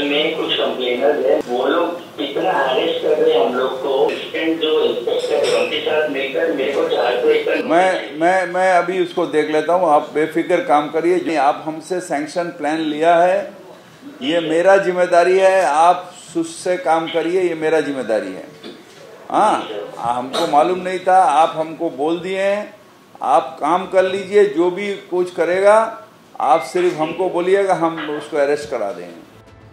में कुछ कंप्लेनर्स हैं, वो लोग इतना अरेस्ट कर रहे हैं हम लोग को, जो इंस्पेक्टर है उनके साथ मिलकर मेरे को 4 से 1 मैं अभी उसको देख लेता हूँ। आप बेफिक्र काम करिए। आप हमसे सैंक्शन प्लान लिया है, ये मेरा जिम्मेदारी है। आप सुस्त से काम करिए, ये मेरा जिम्मेदारी है। हाँ, हमको मालूम नहीं था, आप हमको बोल दिए हैं। आप काम कर लीजिए, जो भी कुछ करेगा आप सिर्फ हमको बोलिएगा, हम उसको अरेस्ट करा देंगे।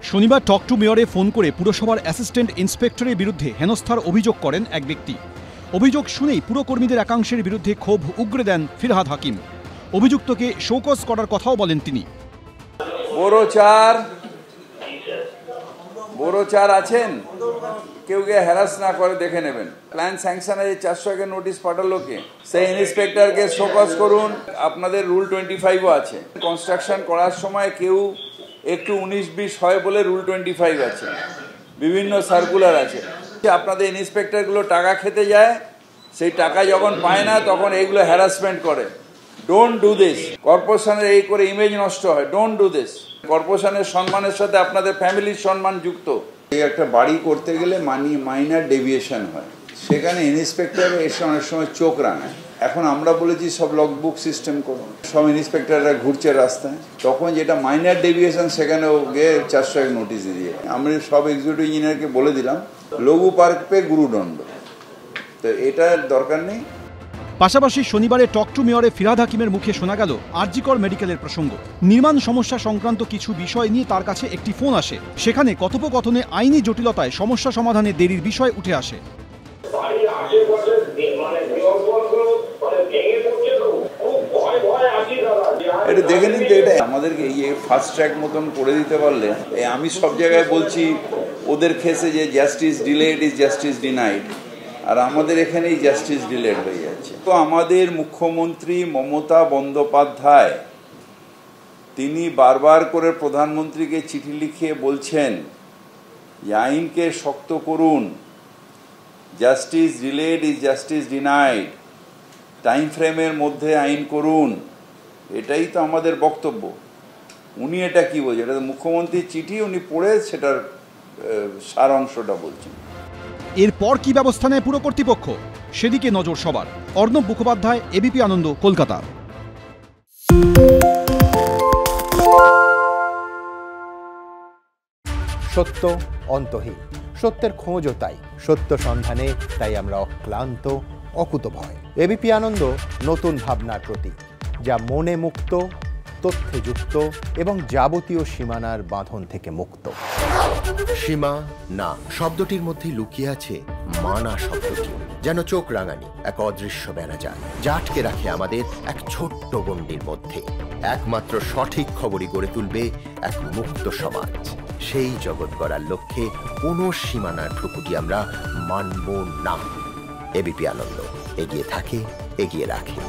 শনিবার টক টু মেয়রে ফোন করে পুরসভার অ্যাসিস্ট্যান্ট ইন্সপেক্টরের বিরুদ্ধে হেনস্থার অভিযোগ করেন এক ব্যক্তি। অভিযোগ শুনেই পুরকর্মীদের একাংশের বিরুদ্ধে ক্ষোভ উগরে দেন ফিরহাদ হাকিম। অভিযুক্তকে শোকজ করার কথাও বলেন তিনি। বড় চার আছেন, কেউ গিয়ে হ্যারাস না করে দেখে নেবেন। প্ল্যান স্যাংশন আছে, 400 নোটিশ পাঠালো কে, সেই ইন্সপেক্টরকে শোকজ করুন। আপনাদের রুল 25ও আছে। কনস্ট্রাকশন করার সময় কেউ একটু 19-20 হয় বলে রুল 25 আছে, বিভিন্ন সার্কুলার আছে। আপনাদের ইন্সপেক্টরগুলো টাকা খেতে যায়, সেই টাকা যখন পায় না তখন এইগুলো হ্যারাসমেন্ট করে। Don't do this. কর্পোরেশনের এই করে ইমেজ নষ্ট হয়। Don't do this. কর্পোরেশনের সম্মানের সাথে আপনাদের ফ্যামিলির সম্মান যুক্ত। এই একটা বাড়ি করতে গেলে মাইনার ডেভিয়েশন হয়, সেখানে ইন্সপেক্টর এসে অনেক সময় চোখ রাঙায়। এখন আমরা বলেছি সব লগবুক সিস্টেম করুন, সব ইন্সপেক্টররা ঘুরছে রাস্তায়, তখন যেটা মাইনার ডেভিয়েশন সেখানেও গিয়ে 400 নোটিশ দিয়ে। আমরা সব এক্সিকিউটিভ ইঞ্জিনিয়ারকে বলে দিলাম লঘু পার্ক পে গুরুদণ্ড, তো এটা দরকার নেই। পাশাপাশি শনিবারে টক টু মেয়রে ফিরহাদ হাকিমের মুখে শোনা গেল আরজিকর মেডিকেলের প্রসঙ্গ। নির্মাণ সমস্যা সংক্রান্ত কিছু বিষয় নিয়ে তার কাছে একটি ফোন আসে। সেখানে কথোপকথনে আইনি জটিলতায় সমস্যা সমাধানে দেরির বিষয় উঠে আসে। এটা দেখে নিন তো, এটা আমাদেরকে ফাস্ট ট্র্যাক মতন করে দিতে পারলে। আমি সব জায়গায় বলছি ওদের কেসে যে justice delayed is justice denied, আর আমাদের এখানেই জাস্টিস ডিলেড হয়ে যাচ্ছে। তো আমাদের মুখ্যমন্ত্রী মমতা বন্দ্যোপাধ্যায় তিনি বারবার করে প্রধানমন্ত্রীকে চিঠি লিখিয়ে বলছেন যে আইনকে শক্ত করুন, justice delayed is justice denied, time ফ্রেমের মধ্যে আইন করুন। এটাই তো আমাদের বক্তব্য। উনি এটা কি বলছেন? এটা তো মুখ্যমন্ত্রীর চিঠি, উনি পড়ে সেটার সার অংশটা বলছেন। এরপর কি ব্যবস্থা নেয় পুর কর্তৃপক্ষ, সেদিকে নজর সবার। অর্ণব মুখোপাধ্যায়, এবিপি আনন্দ, কলকাতা। সত্য অন্তহীন, সত্যের খোঁজও তাই, সত্য সন্ধানে তাই আমরা অক্লান্ত, অকুতভয়। এবিপি আনন্দ নতুন ভাবনার প্রতীক, যা মনে মুক্ত, তথ্যে যুক্ত এবং যাবতীয় সীমানার বাঁধন থেকে মুক্ত। সীমা না শব্দটির মধ্যে লুকিয়ে আছে মানা শব্দটি, যেন চোখ রাঙানি এক অদৃশ্য বেড়াজাল, যা আটকে রাখে আমাদের এক ছোট্ট গণ্ডির মধ্যে। একমাত্র সঠিক খবরই গড়ে তুলবে এক মুক্ত সমাজ। সেই জগৎ গড়ার লক্ষ্যে কোনো সীমানার ঠুকুটি আমরা মানব না। এবিপি আনন্দ এগিয়ে থাকে, এগিয়ে রাখে।